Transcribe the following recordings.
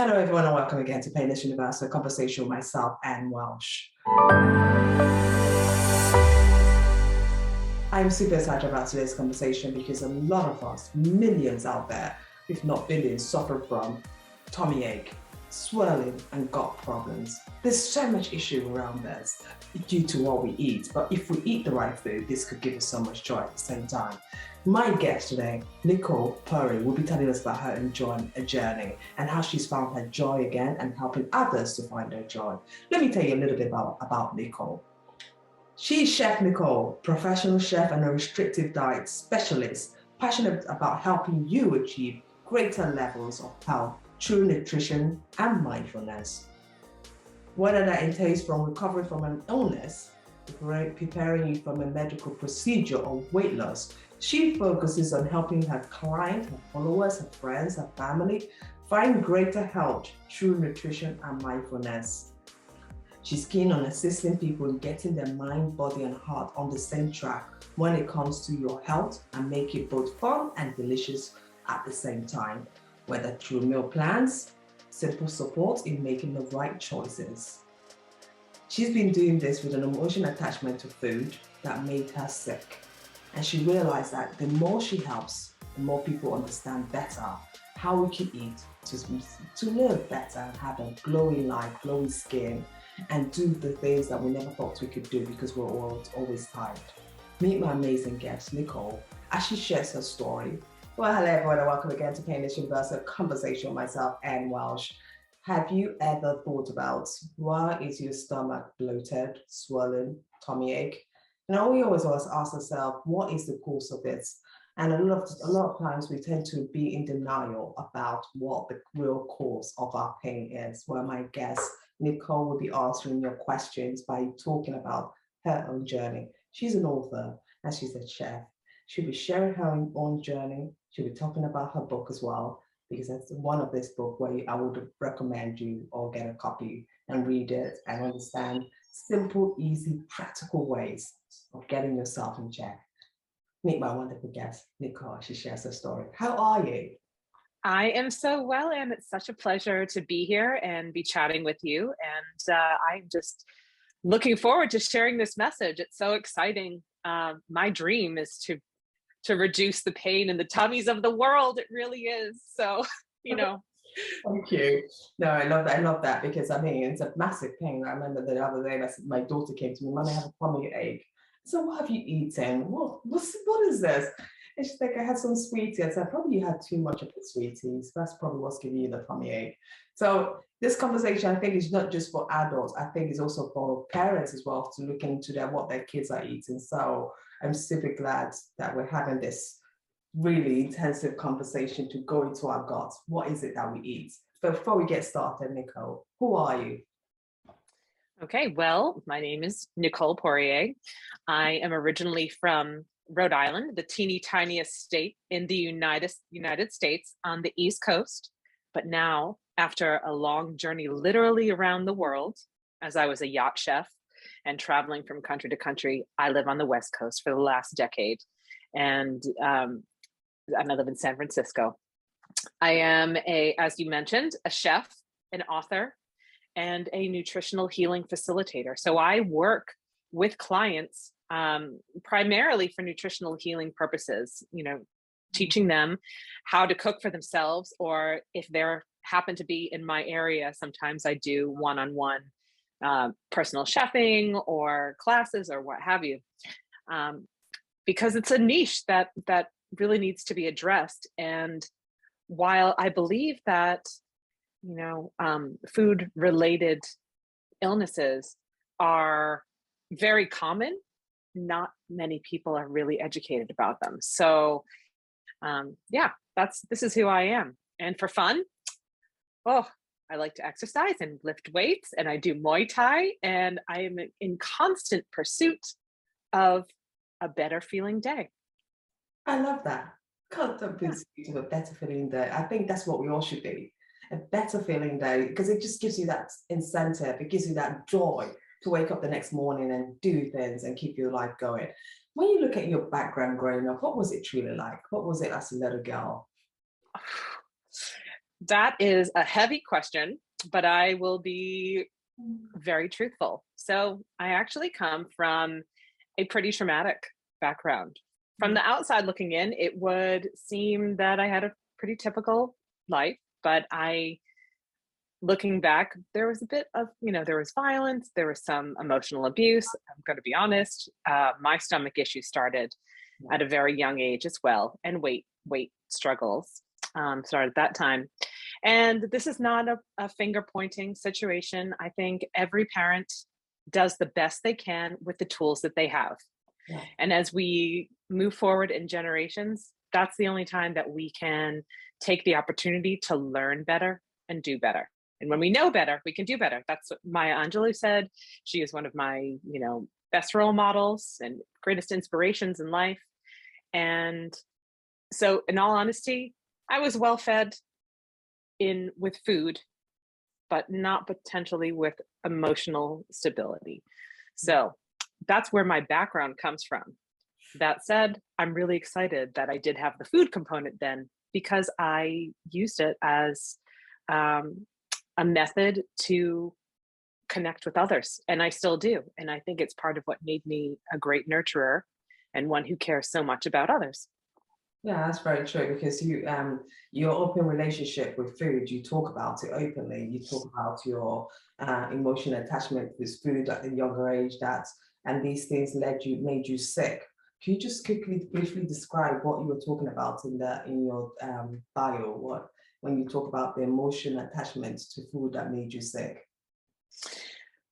Hello, everyone, and welcome again to Painless Universal Conversation with myself, Anne Welsh. I'm super excited about today's conversation because a lot of us, millions out there, if not billions, suffer from tummy ache, swelling, and gut problems. There's so much issue around this due to what we eat, but if we eat the right food, this could give us so much joy at the same time. My guest today, Nicole Poirier, will be telling us about her journey and how she's found her joy again and helping others to find their joy. Let me tell you a little bit about Nicole. She's Chef Nicole, professional chef and a restrictive diet specialist, passionate about helping you achieve greater levels of health through nutrition and mindfulness. Whether that entails from recovery from an illness, preparing you from a medical procedure, or weight loss, she focuses on helping her clients, her followers, her friends, her family find greater health through nutrition and mindfulness. She's keen on assisting people in getting their mind, body, and heart on the same track when it comes to your health and make it both fun and delicious at the same time, whether through meal plans, simple support in making the right choices. She's been doing this with an emotional attachment to food that made her sick. And she realized that the more she helps, the more people understand better how we can eat to live better and have a glowing life, glowing skin, and do the things that we never thought we could do because we're always tired. Meet my amazing guest, Nicole, as she shares her story. Well, hello everyone, and welcome again to Painless Universal Conversation with myself, Anne Welsh. Have you ever thought about why is your stomach bloated, swollen, tummy ache? And we always ask ourselves, what is the cause of this? And a lot of times we tend to be in denial about what the real cause of our pain is. Well, my guest, Nicole, will be answering your questions by talking about her own journey. She's an author and she's a chef. She'll be sharing her own journey. She'll be talking about her book as well, because that's one of this book where I would recommend you all get a copy and read it and understand simple, easy, practical ways of getting yourself in check. Meet my wonderful guest, Nicole. She shares her story. How are you? I am so well, and it's such a pleasure to be here and be chatting with you. And I'm just looking forward to sharing this message. It's so exciting. My dream is to reduce the pain in the tummies of the world. It really is. So, Thank you. No, I love that. I love that because I mean, it's a massive pain. I remember the other day, my daughter came to me, Mum, I have a tummy ache. So what have you eaten? What is this? And she's like, I had some sweeties. I said, probably you had too much of the sweeties. That's probably what's giving you the tummy ache. So this conversation, I think, is not just for adults. I think it's also for parents as well to look into what their kids are eating. So I'm super glad that we're having this really intensive conversation to go into our guts. What is it that we eat? But before we get started, Nicole, who are you? Okay, well, my name is Nicole Poirier. I am originally from Rhode Island, the teeny tiniest state in the United States on the East Coast. But now, after a long journey literally around the world, as I was a yacht chef and traveling from country to country, I live on the West Coast for the last decade. And I live in San Francisco. I am as you mentioned, a chef, an author, and a nutritional healing facilitator. So I work with clients primarily for nutritional healing purposes, teaching them how to cook for themselves, or if they're happen to be in my area, sometimes I do one-on-one personal chefing or classes or what have you, because it's a niche that really needs to be addressed. And while I believe that food related illnesses are very common, not many people are really educated about them. So this is who I am. And for fun, I like to exercise and lift weights, and I do Muay Thai, and I am in constant pursuit of a better feeling day. I love that. Can't speak to a better feeling day. I think that's what we all should do. A better feeling day, because it just gives you that incentive. It gives you that joy to wake up the next morning and do things and keep your life going. When you look at your background growing up, what was it truly like? What was it as a little girl? That is a heavy question, but I will be very truthful. So I actually come from a pretty traumatic background. From the outside looking in, it would seem that I had a pretty typical life, but looking back, there was a bit of, there was violence, there was some emotional abuse. I'm going to be honest. My stomach issue started at a very young age as well, and weight struggles started at that time. And this is not a finger pointing situation. I think every parent does the best they can with the tools that they have. Yeah. And as we move forward in generations, that's the only time that we can take the opportunity to learn better and do better. And when we know better, we can do better. That's what Maya Angelou said. She is one of my, best role models and greatest inspirations in life. And so in all honesty, I was well fed with food, but not potentially with emotional stability. So that's where my background comes from. That said, I'm really excited that I did have the food component then, because I used it as a method to connect with others, and I still do. And I think it's part of what made me a great nurturer and one who cares so much about others. Yeah, that's very true, because your open relationship with food, you talk about it openly. You talk about your emotional attachment with food at a younger age, and these things made you sick. Can you just briefly describe what you were talking about in your bio, when you talk about the emotional attachment to food that made you sick?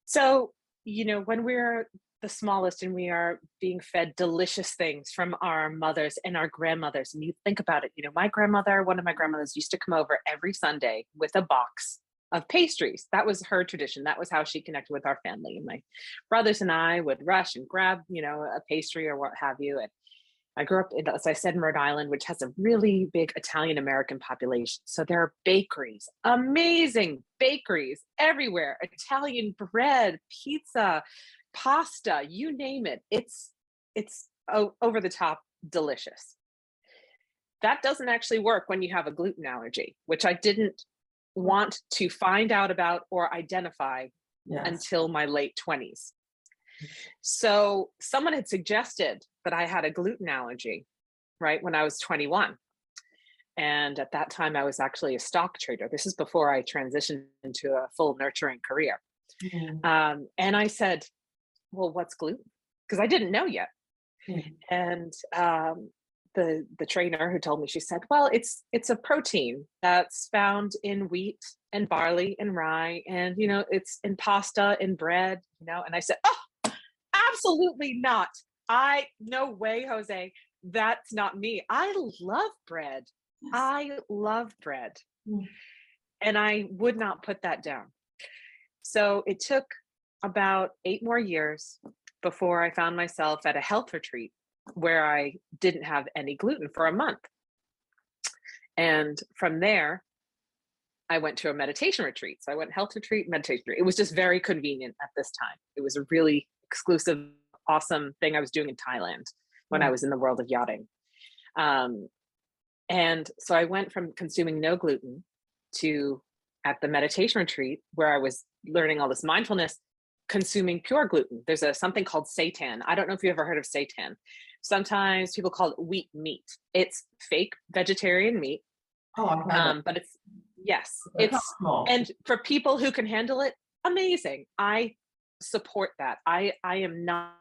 So, when we're the smallest and we are being fed delicious things from our mothers and our grandmothers, and you think about it, one of my grandmothers used to come over every Sunday with a box of pastries. That was her tradition. That was how she connected with our family. And my brothers and I would rush and grab, a pastry or what have you. And I grew up, as I said, in Rhode Island, which has a really big Italian American population. So there are bakeries, amazing bakeries everywhere. Italian bread, pizza, pasta, you name it. It's over the top delicious. That doesn't actually work when you have a gluten allergy, which I didn't want to find out about or identify until my late 20s. So someone had suggested that I had a gluten allergy, right, when I was 21. And at that time, I was actually a stock trader. This is before I transitioned into a full nurturing career. And I said, well, what's gluten? Because I didn't know yet. And the trainer who told me, she said, well, it's a protein that's found in wheat and barley and rye, and it's in pasta and bread, and I said, oh, absolutely not. No way, Jose, that's not me. I love bread. Yes. I love bread. And I would not put that down. So it took about 8 more years before I found myself at a health retreat where I didn't have any gluten for a month. And from there, I went to a meditation retreat. So I went health retreat, meditation retreat. It was just very convenient at this time. It was a really exclusive, awesome thing I was doing in Thailand when I was in the world of yachting. And so I went from consuming no gluten to, at the meditation retreat where I was learning all this mindfulness, consuming pure gluten. There's something called seitan. I don't know if you ever heard of seitan. Sometimes people call it wheat meat. It's fake vegetarian meat. Oh, I've heard but and for people who can handle it, amazing. I support that. I am not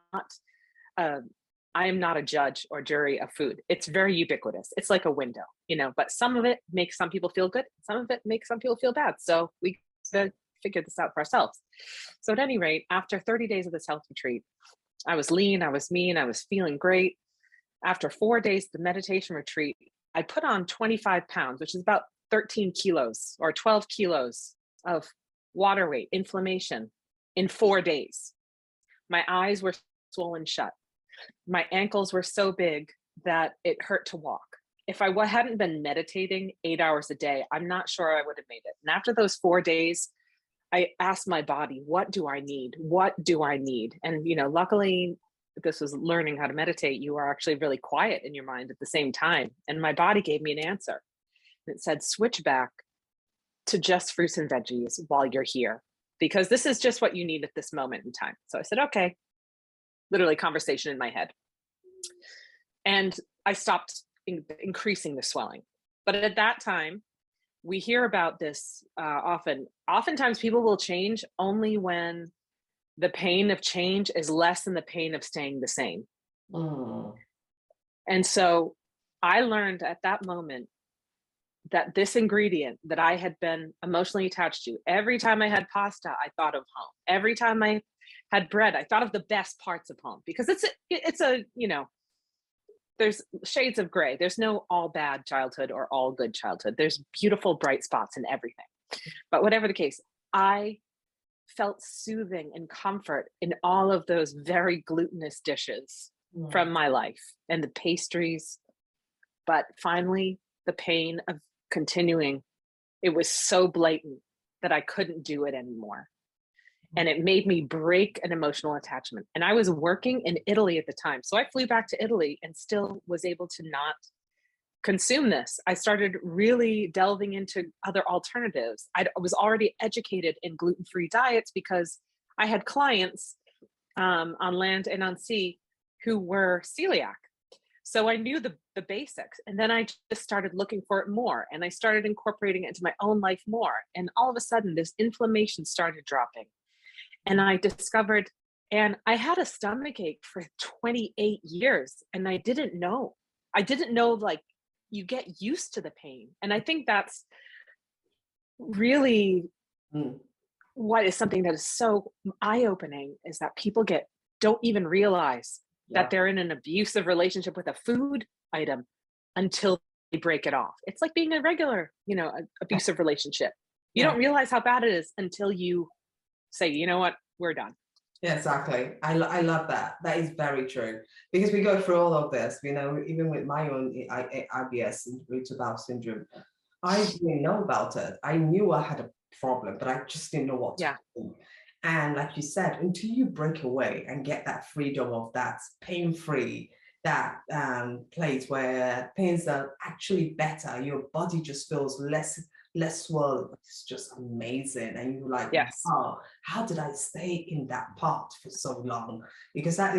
a judge or jury of food. It's very ubiquitous. It's like a window, but some of it makes some people feel good. Some of it makes some people feel bad. So we have to figure this out for ourselves. So at any rate, after 30 days of this health retreat, I was lean, I was mean, I was feeling great. After 4 days of the meditation retreat, I put on 25 pounds, which is about 13 kilos or 12 kilos of water weight, inflammation in 4 days. My eyes were swollen shut. My ankles were so big that it hurt to walk. If I hadn't been meditating 8 hours a day, I'm not sure I would have made it. And after those 4 days, I asked my body, what do I need? What do I need? And, luckily, this was learning how to meditate. You are actually really quiet in your mind at the same time. And my body gave me an answer. It said, switch back to just fruits and veggies while you're here, because this is just what you need at this moment in time. So I said, okay, literally conversation in my head. And I stopped increasing the swelling. But at that time, we hear about this oftentimes people will change only when the pain of change is less than the pain of staying the same. Mm. And so I learned at that moment that this ingredient that I had been emotionally attached to, every time I had pasta, I thought of home. Every time I had bread, I thought of the best parts of home, because it's a, there's shades of gray. There's no all bad childhood or all good childhood. There's beautiful bright spots in everything. But whatever the case, I felt soothing and comfort in all of those very glutinous dishes from my life and the pastries. But finally, the pain of continuing, it was so blatant that I couldn't do it anymore. And it made me break an emotional attachment. And I was working in Italy at the time. So I flew back to Italy and still was able to not consume this. I started really delving into other alternatives. I was already educated in gluten-free diets because I had clients on land and on sea who were celiac. So I knew the basics. And then I just started looking for it more. And I started incorporating it into my own life more. And all of a sudden, this inflammation started dropping. And I discovered, and I had a stomach ache for 28 years. And I didn't know. Like, you get used to the pain. And I think that's really what is something that is so eye-opening, is that people don't even realize that they're in an abusive relationship with a food item until they break it off. It's like being a regular, abusive relationship. You don't realize how bad it is until you say, you know what, we're done. Yeah, exactly. I love that. That is very true, because we go through all of this, even with my own IBS, irritable bowel syndrome. I didn't know about it. I knew I had a problem, but I just didn't know what to do. And like you said, until you break away and get that freedom of that pain-free, that place where things are actually better, your body just feels less swollen. It's just amazing. And you're like, wow, how did I stay in that part for so long? Because that,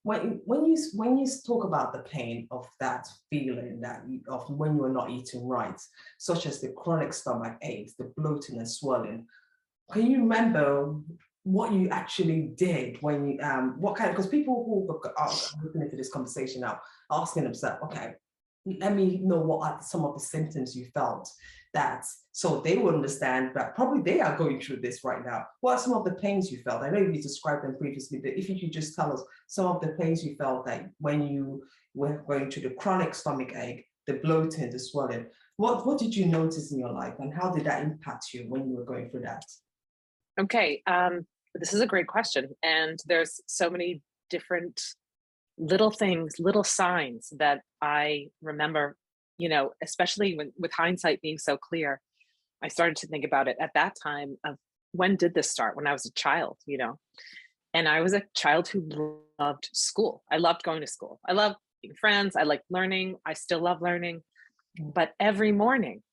when you talk about the pain of that feeling of when you're not eating right, such as the chronic stomach aches, the bloating and swelling, can you remember what you actually did when you what kind of, because people who are listening to this conversation now are asking themselves, okay, let me know what are some of the symptoms you felt, so they will understand that probably they are going through this right now. What are some of the pains you felt? I know you described them previously, but if you could just tell us some of the pains you felt, like when you were going through the chronic stomach ache, the bloating, the swelling, what did you notice in your life, and how did that impact you when you were going through that? Okay, this is a great question. And there's so many different little things, little signs that I remember, especially with hindsight being so clear. I started to think about it at that time of, when did this start? When I was a child, and I was a child who loved school. I loved going to school. I loved being friends. I liked learning. I still love learning. But every morning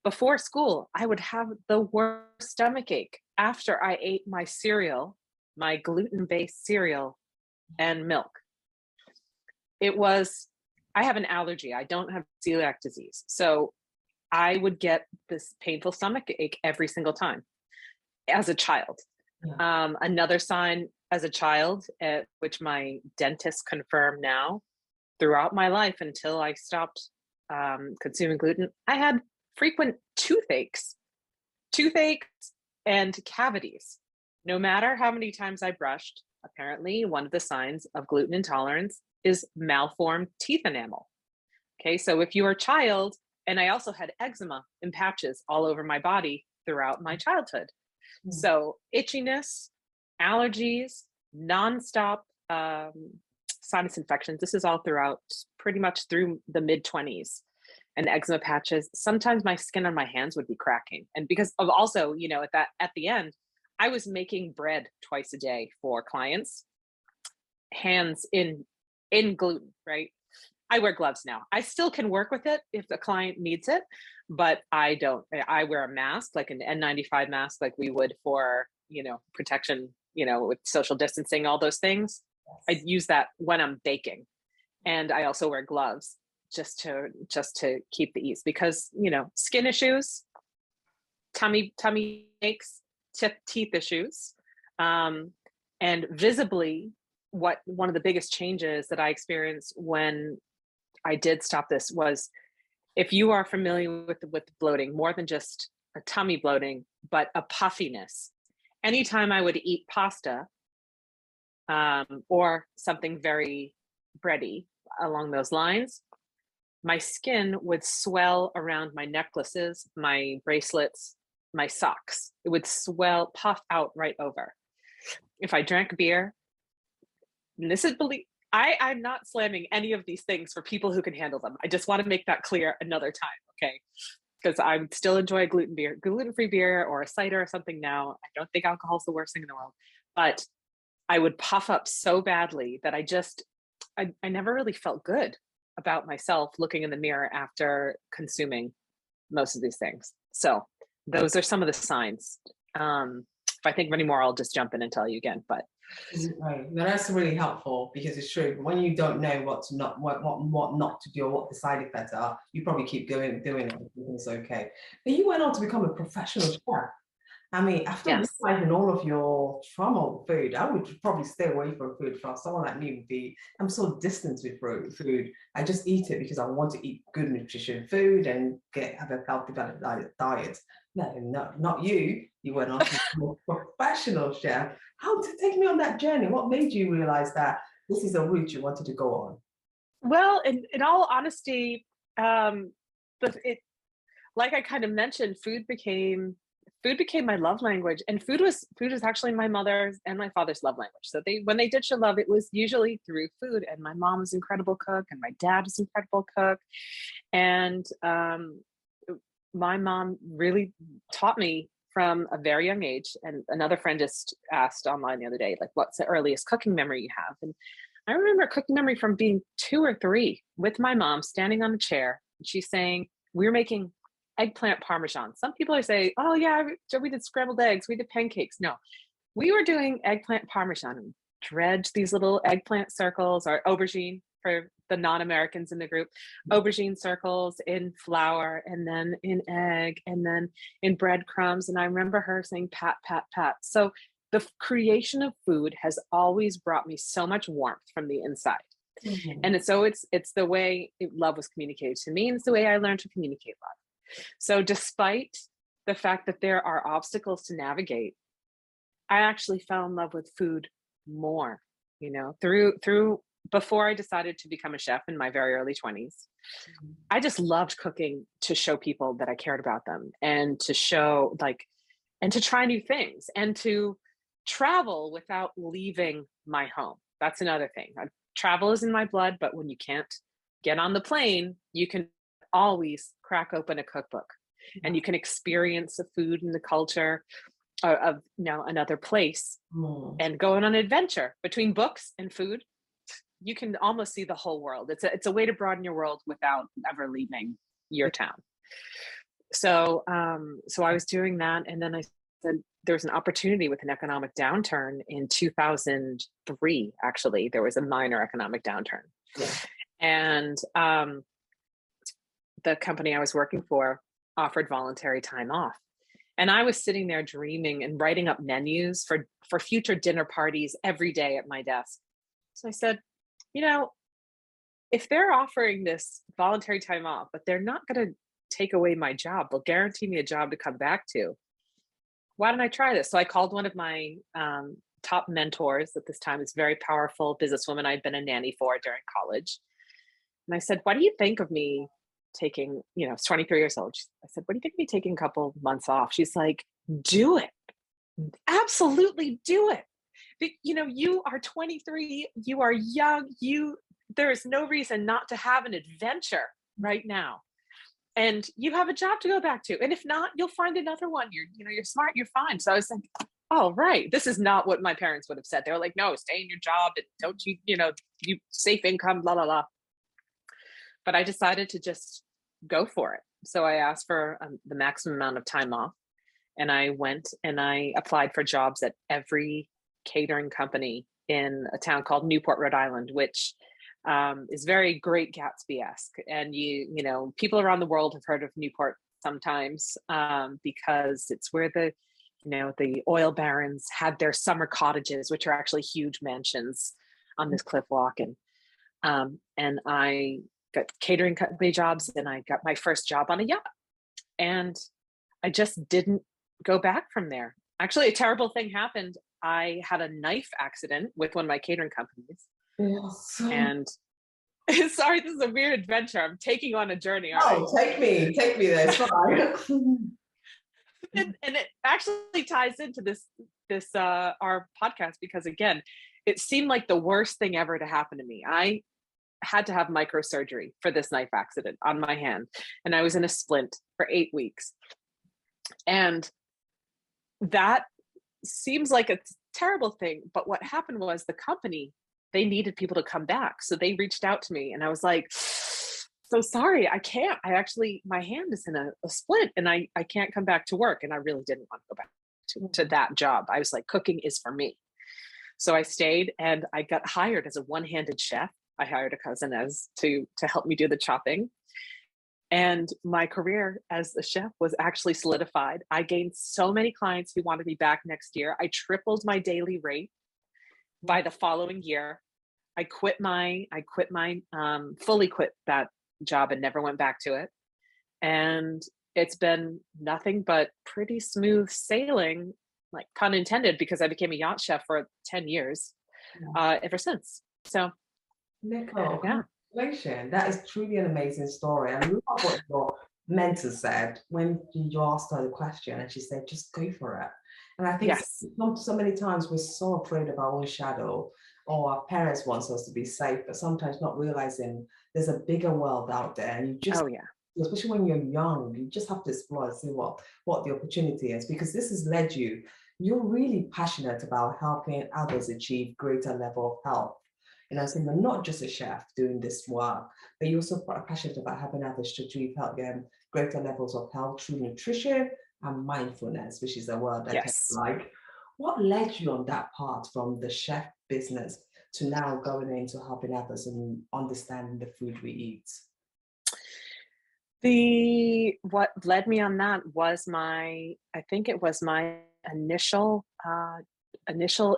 before school, I would have the worst stomach ache after I ate my cereal, my gluten-based cereal and milk. I have an allergy. I don't have celiac disease. So I would get this painful stomach ache every single time as a child. Another sign as a child, which my dentist confirmed now, throughout my life until I stopped consuming gluten, I had frequent toothaches and cavities. No matter how many times I brushed, apparently one of the signs of gluten intolerance is malformed teeth enamel. Okay, so if you are a child, and I also had eczema and patches all over my body throughout my childhood. So itchiness, allergies, nonstop sinus infections. This is all throughout, pretty much through the mid-20s. And eczema patches. Sometimes my skin on my hands would be cracking. And because of also, at the end, I was making bread twice a day for clients, hands in gluten, right? I wear gloves now. I still can work with it if the client needs it, but I don't. I wear a mask, like an N95 mask, like we would for, protection, with social distancing, all those things. I Yes. use that when I'm baking. And I also wear gloves just to keep the ease, because, skin issues, tummy aches, teeth issues, um, and visibly, one of the biggest changes that I experienced when I did stop this was, if you are familiar with bloating, more than just a tummy bloating, but a puffiness. Anytime I would eat pasta, or something very bready along those lines, my skin would swell around my necklaces, my bracelets, my socks. It would swell, puff out right over. If I drank beer, and this is believe I'm not slamming any of these things for people who can handle them. I just want to make that clear another time, okay? Because I would still enjoy gluten-free beer or a cider or something now. I don't think alcohol is the worst thing in the world, but I would puff up so badly that I never really felt good about myself looking in the mirror after consuming most of these things. So those are some of the signs. If I think of any more, I'll just jump in and tell you again. But Right. No, that's really helpful, because it's true. When you don't know what not to do or what the side effects are, you probably keep doing it. It's okay. But you went on to become a professional chef. I mean, after yes, realizing all of your trauma with food, I would probably stay away from food. For someone like me would be, I'm so distant with food. I just eat it because I want to eat good nutrition food and have a healthy diet. No, not you. You went on to become a professional chef. How to take me on that journey? What made you realize that this is a route you wanted to go on? well, in all honesty, but it, like I kind of mentioned, food became my love language, and food was actually my mother's and my father's love language. So when they did show love, it was usually through food. And my mom was an incredible cook, and my dad was an incredible cook, and my mom really taught me from a very young age. And another friend just asked online the other day, like, what's the earliest cooking memory you have? And I remember a cooking memory from being 2 or 3 with my mom standing on a chair. And she's saying, we were making eggplant parmesan. Some people are saying, oh yeah, we did scrambled eggs, we did pancakes. No, we were doing eggplant parmesan, and dredge these little eggplant circles, or aubergine for the non-Americans in the group, aubergine circles in flour, and then in egg, and then in breadcrumbs. And I remember her saying, pat, pat, pat. So the creation of food has always brought me so much warmth from the inside. Mhm. And so it's the way love was communicated to me, and it's the way I learned to communicate love. So despite the fact that there are obstacles to navigate, I actually fell in love with food more, through before I decided to become a chef in my very early 20s. I just loved cooking to show people that I cared about them, and to show, like, and to try new things, and to travel without leaving my home. That's another thing. Travel is in my blood, but when you can't get on the plane, you can always crack open a cookbook, and you can experience the food and the culture of another place, Mm. and go on an adventure between books and food. You can almost see the whole world. It's a way to broaden your world without ever leaving your town. So I was doing that, and then I said there was an opportunity with an economic downturn in 2003. Actually, there was a minor economic downturn, Yeah. and the company I was working for offered voluntary time off. And I was sitting there dreaming and writing up menus for future dinner parties every day at my desk. So I said, if they're offering this voluntary time off, but they're not going to take away my job, they'll guarantee me a job to come back to, why don't I try this? So I called one of my top mentors at this time, this very powerful businesswoman I'd been a nanny for during college. And I said, what do you think of me taking, I was 23 years old. I said, what do you think of me taking a couple months off? She's like, do it. Absolutely do it. You are 23, you are young, there is no reason not to have an adventure right now. And you have a job to go back to. And if not, you'll find another one. You're smart, you're fine. So I was like, oh, right. This is not what my parents would have said. They were like, no, stay in your job. And don't you safe income, blah, blah, blah. But I decided to just go for it. So I asked for the maximum amount of time off, and I went and I applied for jobs at every catering company in a town called Newport, Rhode Island, which is very Great Gatsby-esque. And you know, people around the world have heard of Newport sometimes because it's where the oil barons had their summer cottages, which are actually huge mansions on this cliff walk. And I got catering company jobs, and I got my first job on a yacht, and I just didn't go back from there. Actually, a terrible thing happened. I had a knife accident with one of my catering companies. Awesome. And sorry, this is a weird adventure. I'm taking on a journey. Take me there. It's fine. and it actually ties into this our podcast, because again, it seemed like the worst thing ever to happen to me. I had to have microsurgery for this knife accident on my hand, and I was in a splint for 8 weeks. And that seems like a terrible thing, but what happened was the company, they needed people to come back, so they reached out to me, and I was like, so sorry, I can't. My hand is in a splint, and I can't come back to work. And I really didn't want to go back to that job. I was like, cooking is for me. So I stayed, and I got hired as a one-handed chef. I hired a cousin to help me do the chopping. And my career as a chef was actually solidified. I gained so many clients who wanted me back next year. I tripled my daily rate by the following year. I fully quit that job and never went back to it. And it's been nothing but pretty smooth sailing, like pun intended, because I became a yacht chef for 10 years ever since. So, Nicole, yeah. congratulations. That is truly an amazing story. I love what your mentor said when you asked her the question, and she said, just go for it. And I think yes. so many times we're so afraid of our own shadow, or our parents want us to be safe, but sometimes not realizing there's a bigger world out there. And you just, especially when you're young, you just have to explore and see what the opportunity is, because this has led you're really passionate about helping others achieve greater level of health. You know, so you're not just a chef doing this work, but you're also passionate about helping others to achieve greater levels of health through nutrition and mindfulness, which is a word that I like. What led you on that path from the chef business to now going into helping others and understanding the food we eat? What led me on that was my initial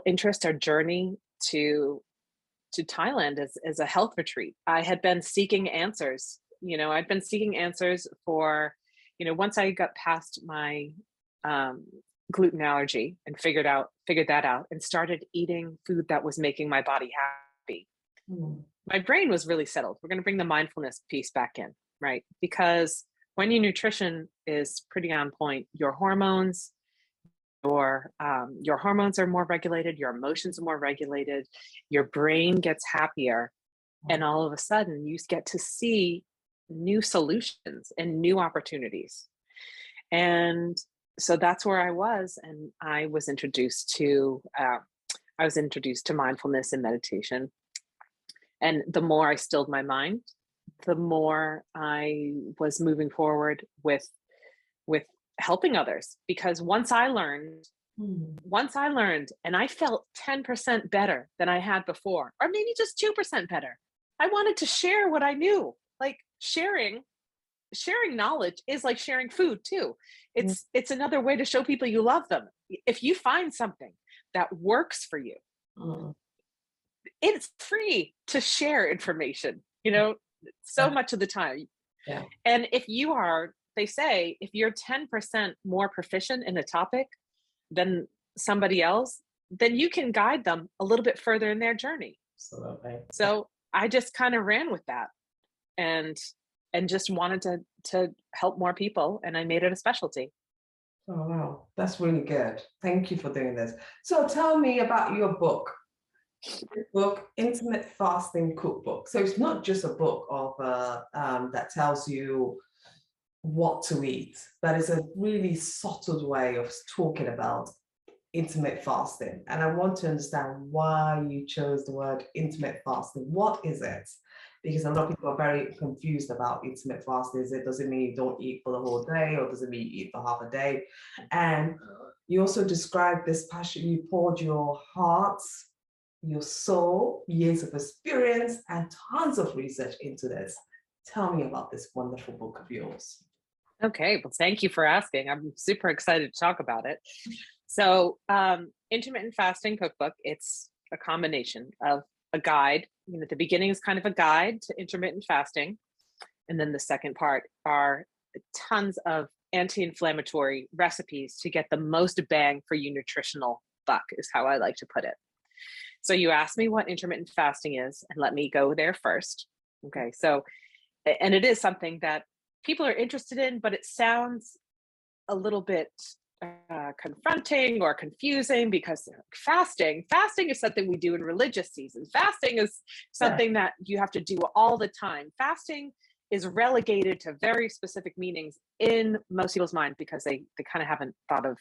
interest or journey to Thailand as a health retreat. I had been seeking answers. I'd been seeking answers for, once I got past my gluten allergy and figured that out and started eating food that was making my body happy. My brain was really settled. We're going to bring the mindfulness piece back in, right? Because when your nutrition is pretty on point, your hormones are more regulated, your emotions are more regulated, your brain gets happier, and all of a sudden you get to see new solutions and new opportunities. And so that's where I was, and I was introduced to mindfulness and meditation. And the more I stilled my mind, the more I was moving forward with helping others. Because once I learned and I felt 10% better than I had before, or maybe just 2% better, I wanted to share what I knew. Like sharing knowledge is like sharing food too. It's another way to show people you love them. If you find something that works for you, it's free to share information, so much of the time. Yeah. And they say, if you're 10% more proficient in a topic than somebody else, then you can guide them a little bit further in their journey. Absolutely. So I just kind of ran with that and just wanted to help more people, and I made it a specialty. Oh, wow. That's really good. Thank you for doing this. So tell me about your book. Intermittent Fasting Cookbook. So it's not just a book of that tells you what to eat, but it's a really subtle way of talking about intermittent fasting. And I want to understand why you chose the word intermittent fasting. What is it? because a lot of people are very confused about intermittent fasting. Does it mean you don't eat for the whole day, or does it mean you eat for half a day? And you also described this passion. You poured your heart, your soul, years of experience, and tons of research into this. Tell me about this wonderful book of yours. Okay, well, thank you for asking. I'm super excited to talk about it. So, Intermittent Fasting Cookbook, it's a combination of a guide. The beginning is kind of a guide to intermittent fasting. And then the second part are tons of anti-inflammatory recipes to get the most bang for your nutritional buck, is how I like to put it. So you asked me what intermittent fasting is, and let me go there first. Okay, so, and it is something that people are interested in, but it sounds a little bit confronting or confusing, because fasting is something we do in religious seasons. Fasting is something that you have to do all the time. Fasting is relegated to very specific meanings in most people's minds, because they kind of haven't thought of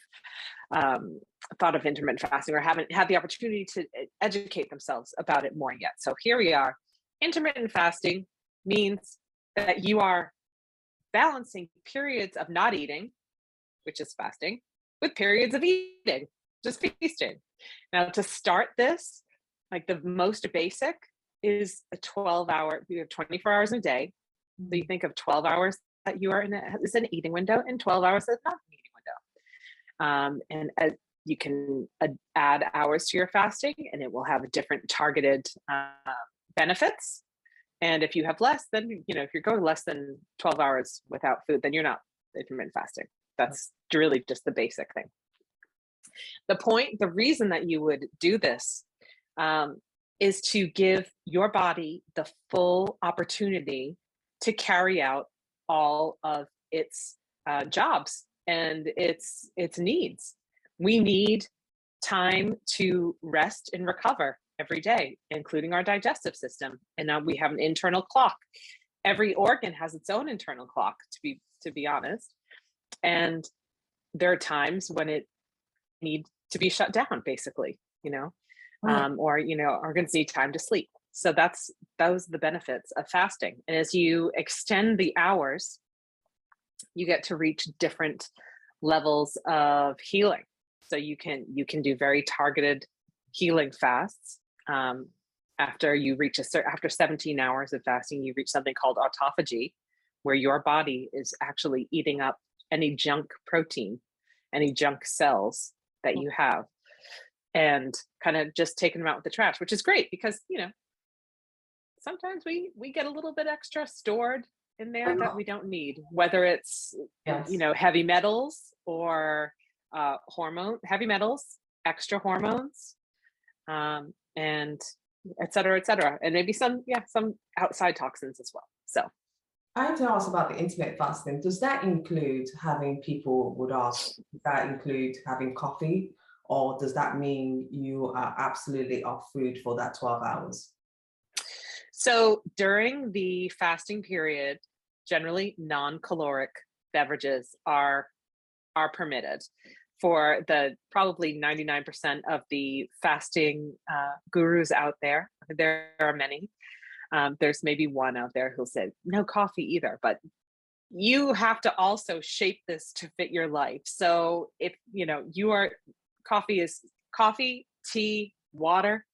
intermittent fasting, or haven't had the opportunity to educate themselves about it more yet. So here we are. Intermittent fasting means that you are balancing periods of not eating, which is fasting, with periods of eating, just feasting. Now, to start this, like the most basic is a 12-hour, we have 24 hours in a day. So you think of 12 hours that you are is an eating window, and 12 hours that's not an eating window. And you can add hours to your fasting, and it will have different targeted benefits. And if you have less, then, if you're going less than 12 hours without food, then you're not intermittent fasting. That's really just the basic thing. The reason that you would do this is to give your body the full opportunity to carry out all of its jobs and its needs. We need time to rest and recover every day, including our digestive system. And now we have an internal clock. Every organ has its own internal clock, to be honest. And there are times when it needs to be shut down, basically, or organs need time to sleep. So those are the benefits of fasting. And as you extend the hours, you get to reach different levels of healing. So you can do very targeted healing fasts. After you reach after 17 hours of fasting, you reach something called autophagy, where your body is actually eating up any junk protein, any junk cells that you have, and kind of just taking them out with the trash, which is great, because sometimes we get a little bit extra stored in there that we don't need, whether it's heavy metals or heavy metals, extra hormones, and et cetera, and maybe some outside toxins as well. So I want to ask about the intermittent fasting. Does that include people would ask, does that include having coffee, or does that mean you are absolutely off food for that 12 hours? So during the fasting period, generally non-caloric beverages are permitted. For the probably 99% of the fasting gurus out there are many. There's maybe one out there who'll say no coffee either, but you have to also shape this to fit your life. So if coffee is coffee, tea, water,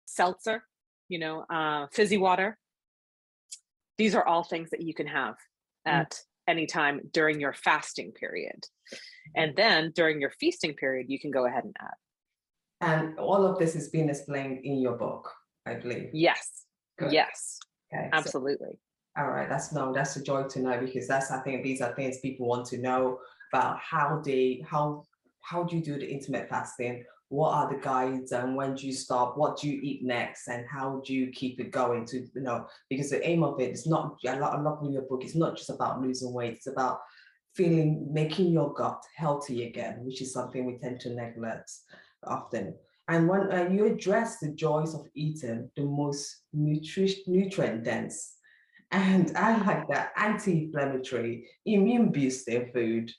seltzer, fizzy water. These are all things that you can have at any time during your fasting period. And then during your feasting period, you can go ahead and add. And all of this is being explained in your book, I believe. Yes. Good. Yes. Okay. Absolutely. So, all right. That's a joy to know, because I think these are things people want to know about. How do you do the intermittent fasting? What are the guides, and when do you stop? What do you eat next, and how do you keep it going? Because the aim of it is not, I love in your book, it's not just about losing weight, it's about making your gut healthy again, which is something we tend to neglect often. And when you address the joys of eating the most nutrient dense, and I like that, anti-inflammatory, immune boosting food,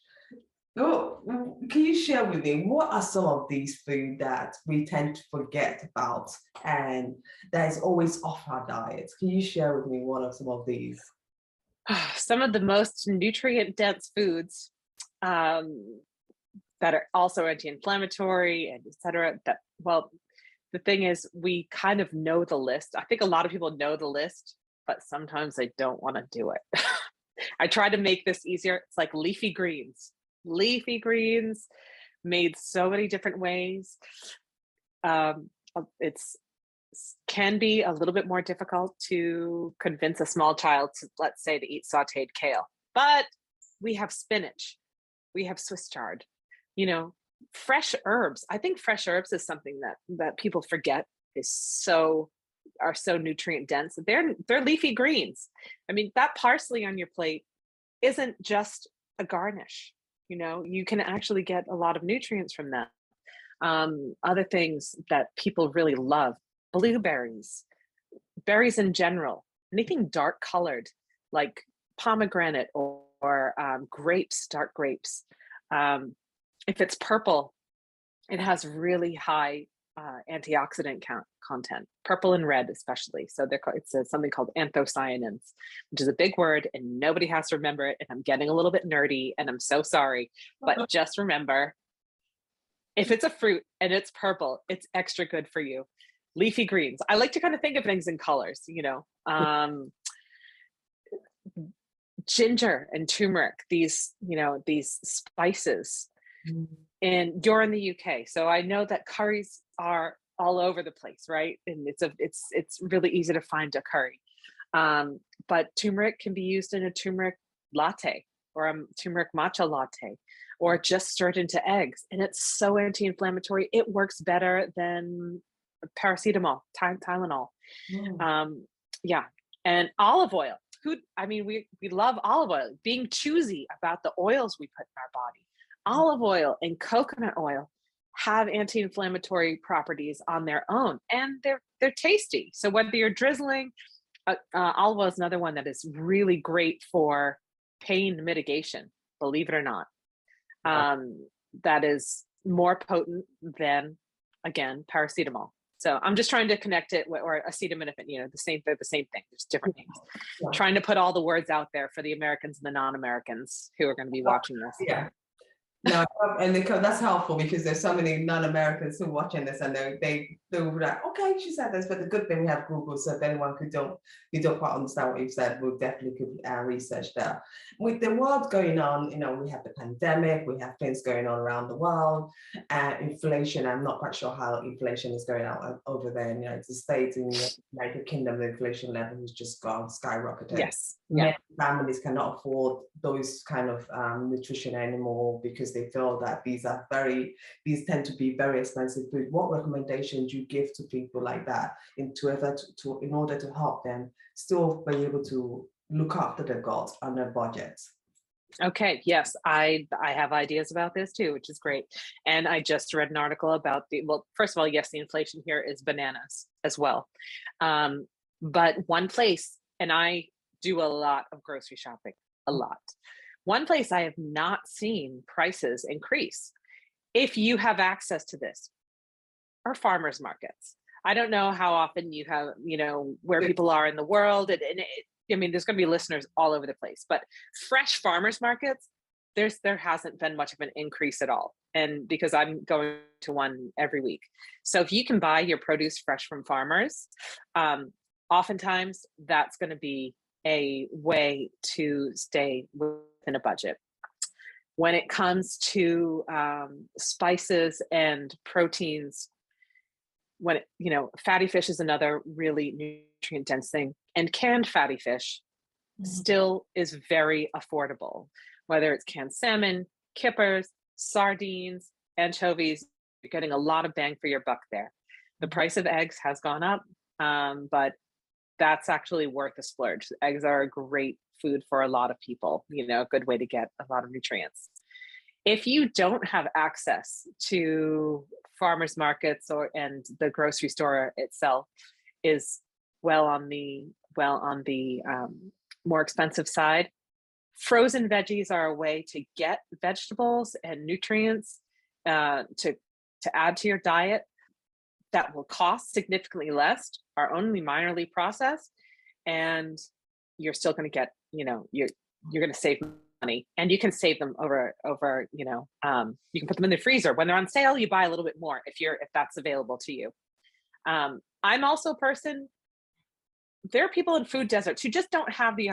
Oh, can you share with me what are some of these food that we tend to forget about and that is always off our diet? Can you share with me one of some of these? Some of the most nutrient dense foods um, that are also anti-inflammatory and et cetera. That, well, the thing is, we kind of know the list. I think a lot of people know the list, but sometimes they don't want to do it. I try to make this easier. It's like leafy greens. Leafy greens made so many different ways. It's can be a little bit more difficult to convince a small child to, let's say, to eat sauteed kale, but we have spinach, we have Swiss chard, you know, fresh herbs. I think fresh herbs is something that people forget is so are so nutrient dense. They're leafy greens. I mean, that parsley on your plate isn't just a garnish. You know, you can actually get a lot of nutrients from that. Other things that people really love: blueberries, berries in general, anything dark colored, like pomegranate or grapes, dark grapes. Um, if it's purple, it has really high antioxidant content, purple and red especially. So it's something called anthocyanins, which is a big word and nobody has to remember it. And I'm getting a little bit nerdy and I'm so sorry, but just remember, if it's a fruit and it's purple, it's extra good for you. Leafy greens. I like to kind of think of things in colors, you know. Ginger and turmeric, these, you know, these spices. And you're in the UK, so I know that curries are all over the place, right? And it's really easy to find a curry. But turmeric can be used in a turmeric latte or a turmeric matcha latte, or just stirred into eggs. And it's so anti-inflammatory. It works better than paracetamol, Tylenol. Mm. Yeah, and olive oil. I mean, we love olive oil. Being choosy about the oils we put in our body. Olive oil and coconut oil have anti-inflammatory properties on their own, and they're tasty. So whether you're drizzling, olive oil is another one that is really great for pain mitigation. Believe it or not, that is more potent than, again, paracetamol. So I'm just trying to connect it with, or acetaminophen, you know, they're the same thing. There's different names. Yeah. Trying to put all the words out there for the Americans and the non-Americans who are going to be watching this. Yeah. No, and that's helpful because there's so many non-Americans who are watching this and they'll be like, okay, she said this, but the good thing we have Google, so if anyone who don't quite understand what you've said, we'll definitely could research that. With the world going on, you know, we have the pandemic, we have things going on around the world, inflation. I'm not quite sure how inflation is going on over there in the United States. In the United Kingdom, the inflation level has just gone skyrocketed. Yes. Many Yeah. families cannot afford those kind of nutrition anymore because they feel that these tend to be very expensive food. What recommendations do you give to people like that in order to help them still be able to look after their gut and their budgets? Okay. Yes, I have ideas about this too, which is great. And I just read an article about well, first of all, yes, the inflation here is bananas as well. But one place, and I do a lot of grocery shopping, a lot. One place I have not seen prices increase, if you have access to this, are farmers markets. I don't know how often you have, you know, where people are in the world. I mean, there's going to be listeners all over the place, but fresh farmers markets, there hasn't been much of an increase at all. And because I'm going to one every week. So if you can buy your produce fresh from farmers, oftentimes that's going to be a way to stay within a budget. When it comes to spices and proteins, fatty fish is another really nutrient dense thing, and canned fatty fish still is very affordable. Whether it's canned salmon, kippers, sardines, anchovies, you're getting a lot of bang for your buck there. The price of eggs has gone up, but that's actually worth a splurge. Eggs are a great food for a lot of people, you know, a good way to get a lot of nutrients. If you don't have access to farmers markets and the grocery store itself is well on the more expensive side, Frozen veggies are a way to get vegetables and nutrients to add to your diet that will cost significantly less, are only minorly processed, and you're still going to get, you're going to save money, and you can save them over, you can put them in the freezer. When they're on sale, you buy a little bit more if that's available to you. I'm also a person, there are people in food deserts who just don't have the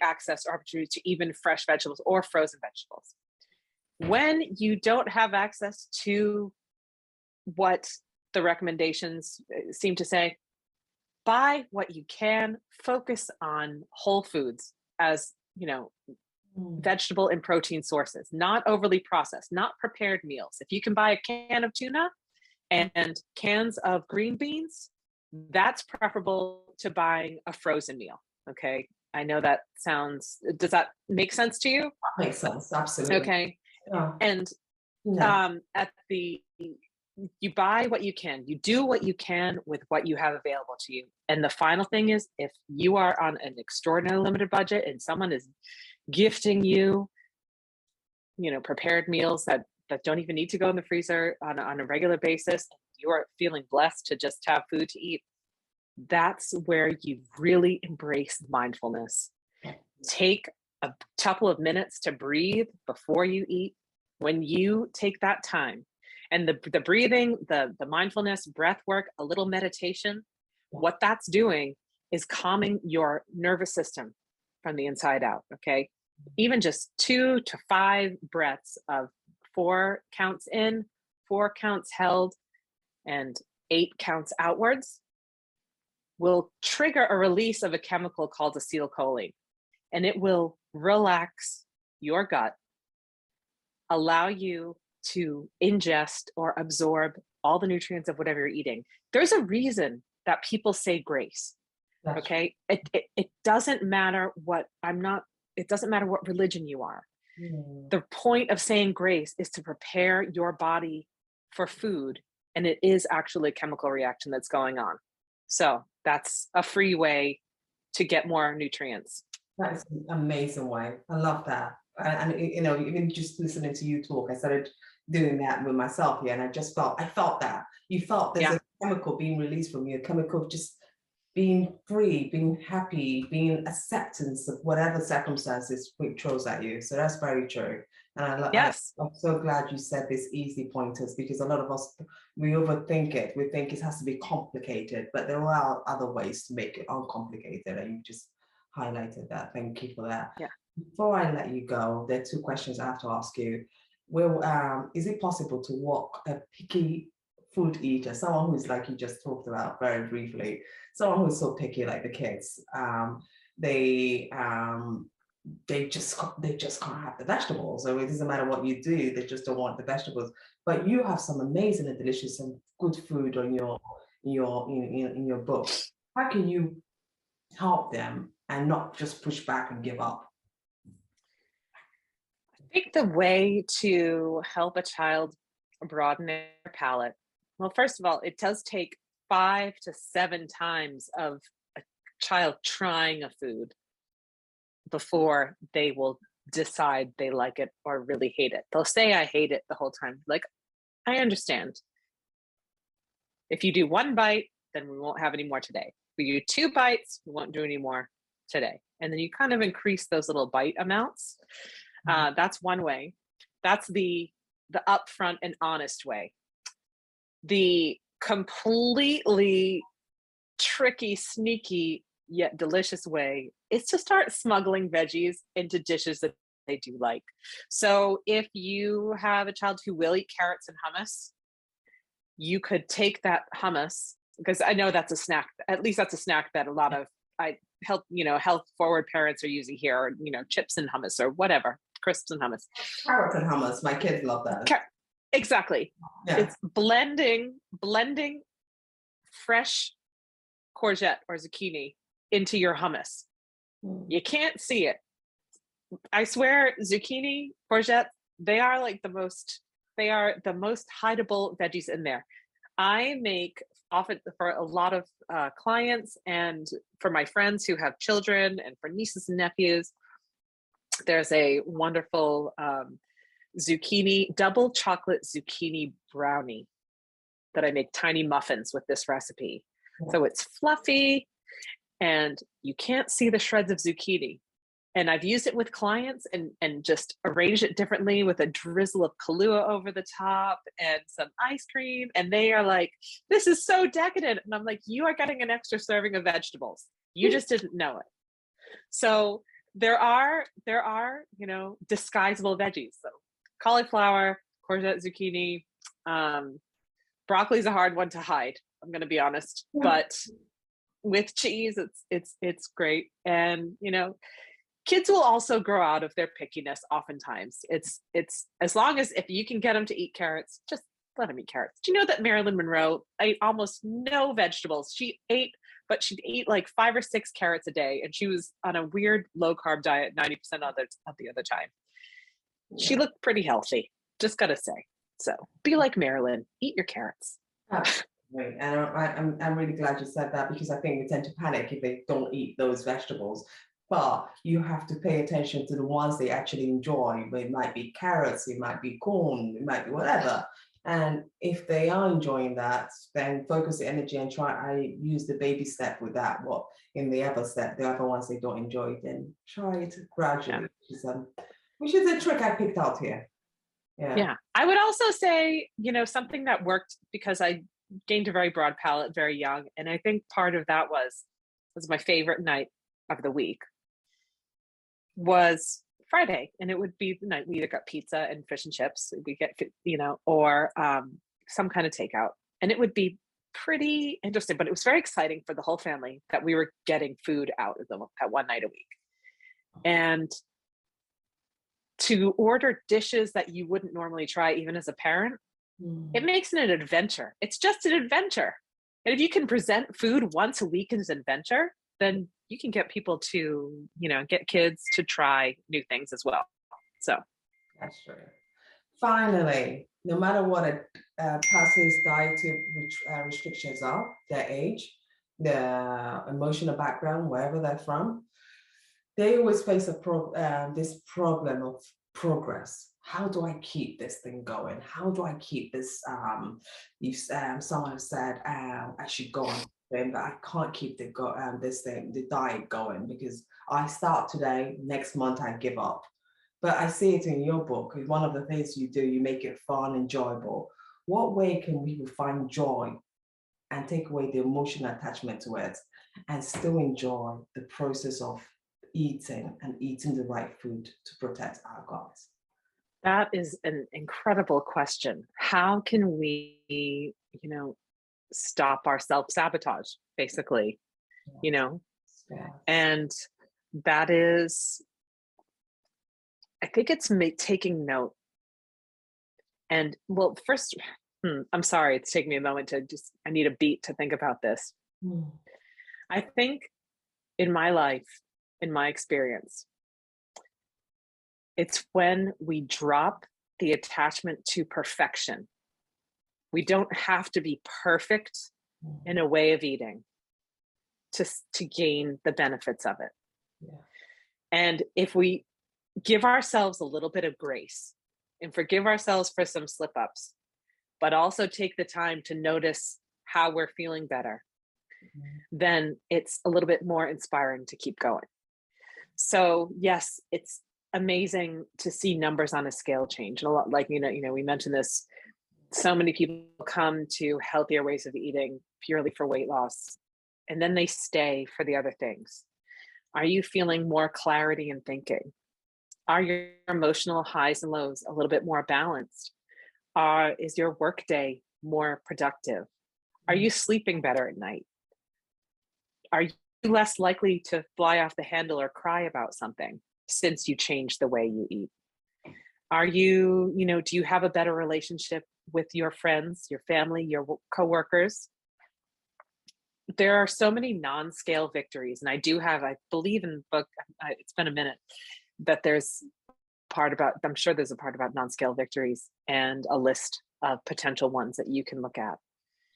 access or opportunity to even fresh vegetables or frozen vegetables. When you don't have access to what the recommendations seem to say, buy what you can, focus on whole foods as, vegetable and protein sources, not overly processed, not prepared meals. If you can buy a can of tuna and cans of green beans, that's preferable to buying a frozen meal. Okay. I know that does that make sense to you? That makes sense. Absolutely. Okay. Yeah. And you buy what you can, you do what you can with what you have available to you. And the final thing is, if you are on an extraordinarily limited budget and someone is gifting you, prepared meals that don't even need to go in the freezer on a regular basis, you are feeling blessed to just have food to eat, that's where you really embrace mindfulness. Take a couple of minutes to breathe before you eat. When you take that time, and the breathing, the mindfulness, breath work, a little meditation, what that's doing is calming your nervous system from the inside out, okay? Even just 2 to 5 breaths of 4 counts in, 4 counts held, and 8 counts outwards will trigger a release of a chemical called acetylcholine, and it will relax your gut, allow you to ingest or absorb all the nutrients of whatever you're eating. There's a reason that people say grace. That's okay. It doesn't matter it doesn't matter what religion you are. The point of saying grace is to prepare your body for food, and it is actually a chemical reaction that's going on. So that's a free way to get more nutrients. That is an amazing way. I love that. And even just listening to you talk, I started doing that with myself here, and I felt that. You felt there's a chemical being released from you, a chemical of just being free, being happy, being acceptance of whatever circumstances it throws at you. So that's very true. And I'm so glad you said this easy pointers, because a lot of us, we overthink it. We think it has to be complicated, but there are other ways to make it uncomplicated, and you just highlighted that. Thank you for that. Yeah. Before I let you go, there are 2 questions I have to ask you. Is it possible to walk a picky food eater, someone who's, like you just talked about very briefly, someone who's so picky like the kids, they just can't have the vegetables, so it doesn't matter what you do, they just don't want the vegetables, but you have some amazing and delicious and good food on in your book. How can you help them and not just push back and give up? I think the way to help a child broaden their palate, well, first of all, it does take 5 to 7 times of a child trying a food before they will decide they like it or really hate it. They'll say, I hate it the whole time. Like, I understand. If you do 1 bite, then we won't have any more today. If we do 2 bites, we won't do any more today. And then you kind of increase those little bite amounts. That's one way. That's the upfront and honest way. The completely tricky, sneaky, yet delicious way is to start smuggling veggies into dishes that they do like. So if you have a child who will eat carrots and hummus, you could take that hummus, because I know that's a snack, at least that's a snack that a lot of health forward parents are using here, or, chips and hummus or whatever, crisps and hummus. Carrots and hummus, my kids love that. Exactly. Yeah. It's blending fresh courgette or zucchini into your hummus. You can't see it. I swear, zucchini, courgette, they are the most hideable veggies in there. I make often for a lot of clients and for my friends who have children and for nieces and nephews, there's a wonderful zucchini, double chocolate zucchini brownie that I make tiny muffins with this recipe. So it's fluffy and you can't see the shreds of zucchini. And I've used it with clients and just arranged it differently with a drizzle of Kahlua over the top and some ice cream. And they are like, this is so decadent. And I'm like, you are getting an extra serving of vegetables. You just didn't know it. So there are, disguisable veggies. So cauliflower, courgette, zucchini, broccoli is a hard one to hide. I'm going to be honest, but with cheese, it's great. And, kids will also grow out of their pickiness. Oftentimes it's as long as if you can get them to eat carrots, just let them eat carrots. Do you know that Marilyn Monroe ate almost no vegetables? She'd eat like 5 or 6 carrots a day. And she was on a weird low carb diet 90% of the other time. She looked pretty healthy, just gotta say. So be like Marilyn, eat your carrots. Absolutely. And I'm really glad you said that, because I think we tend to panic if they don't eat those vegetables. But you have to pay attention to the ones they actually enjoy. It might be carrots, it might be corn, it might be whatever. And if they are enjoying that, then focus the energy and I use the baby step with that. What in the other step, the other ones they don't enjoy, then try it gradually, which is a trick I picked out here. Yeah. I would also say, something that worked because I gained a very broad palate very young. And I think part of that was my favorite night of the week was Friday. And it would be the night we either got pizza and fish and chips, we get, or some kind of takeout. And it would be pretty interesting, but it was very exciting for the whole family that we were getting food out of them at one night a week. And to order dishes that you wouldn't normally try, even as a parent, it makes it an adventure. It's just an adventure. And if you can present food once a week as an adventure, then you can get people to, get kids to try new things as well. So that's true. Finally, no matter what a person's dietary restrictions are, their age, their emotional background, wherever they're from, they always face this problem of progress. How do I keep this thing going? How do I keep this? If someone has said I should go on, but I can't keep the diet going because I start today, next month I give up. But I see it in your book. One of the things you do, you make it fun, enjoyable. What way can we find joy and take away the emotional attachment to it and still enjoy the process of eating and eating the right food to protect our guts? That is an incredible question. How can we, stop our self-sabotage, basically, And that is, I think it's taking note. And well, first, I'm sorry, it's taking me a moment I need a beat to think about this. I think in my life, in my experience, it's when we drop the attachment to perfection. We don't have to be perfect in a way of eating to gain the benefits of it. Yeah. And if we give ourselves a little bit of grace and forgive ourselves for some slip ups, but also take the time to notice how we're feeling better, then it's a little bit more inspiring to keep going. So yes, it's amazing to see numbers on a scale change. And a lot, like, we mentioned this, so many people come to healthier ways of eating purely for weight loss, and then they stay for the other things. Are you feeling more clarity in thinking? Are your emotional highs and lows a little bit more balanced? Is your workday more productive? Are you sleeping better at night? Are you less likely to fly off the handle or cry about something since you changed the way you eat? Are you, do you have a better relationship with your friends, your family, your coworkers? There are so many non-scale victories. And I believe in the book, it's been a minute, that there's part about, I'm sure there's a part about non-scale victories and a list of potential ones that you can look at.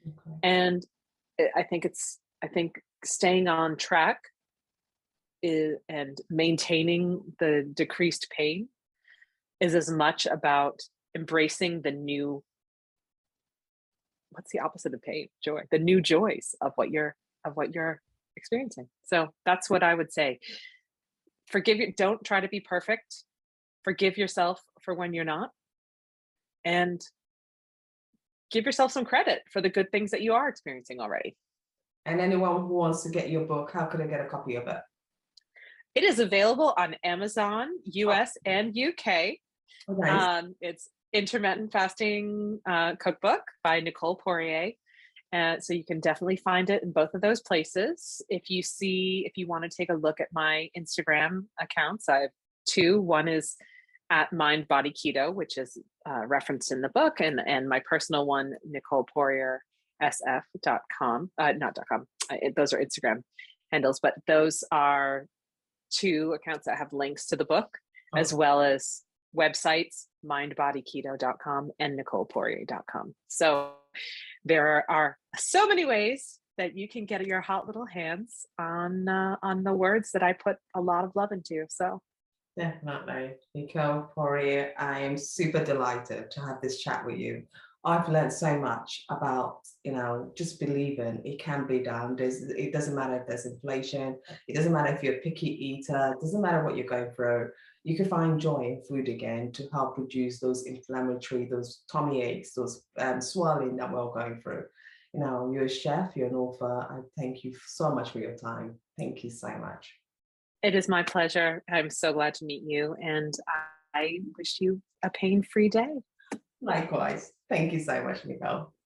Okay. And I think staying on track and maintaining the decreased pain is as much about embracing the new, what's the opposite of pain? Joy, the new joys of what you're experiencing. So that's what I would say. Don't try to be perfect. Forgive yourself for when you're not, and give yourself some credit for the good things that you are experiencing already. And anyone who wants to get your book, how can I get a copy of it? It is available on Amazon, US and UK. Oh, nice. It's Intermittent Fasting Cookbook by Nicole Poirier. So you can definitely find it in both of those places. If you want to take a look at my Instagram accounts, I have two. One is at Mind Body Keto, which is referenced in the book, and my personal one, Nicole Poirier sf.com, not .com. Those are Instagram handles, but those are two accounts that have links to the book, as well as websites, mindbodyketo.com and nicolepoirier.com. So there are so many ways that you can get your hot little hands on the words that I put a lot of love into. So Definitely. Nicole Poirier, I am super delighted to have this chat with you. I've learned so much about, just believing it can be done. It doesn't matter if there's inflation. It doesn't matter if you're a picky eater. It doesn't matter what you're going through. You can find joy in food again to help reduce those inflammatory, those tummy aches, those swelling that we're all going through. You're a chef, you're an author. I thank you so much for your time. Thank you so much. it is my pleasure. I'm so glad to meet you, and I wish you a pain-free day. Likewise. Thank you so much, Nicole.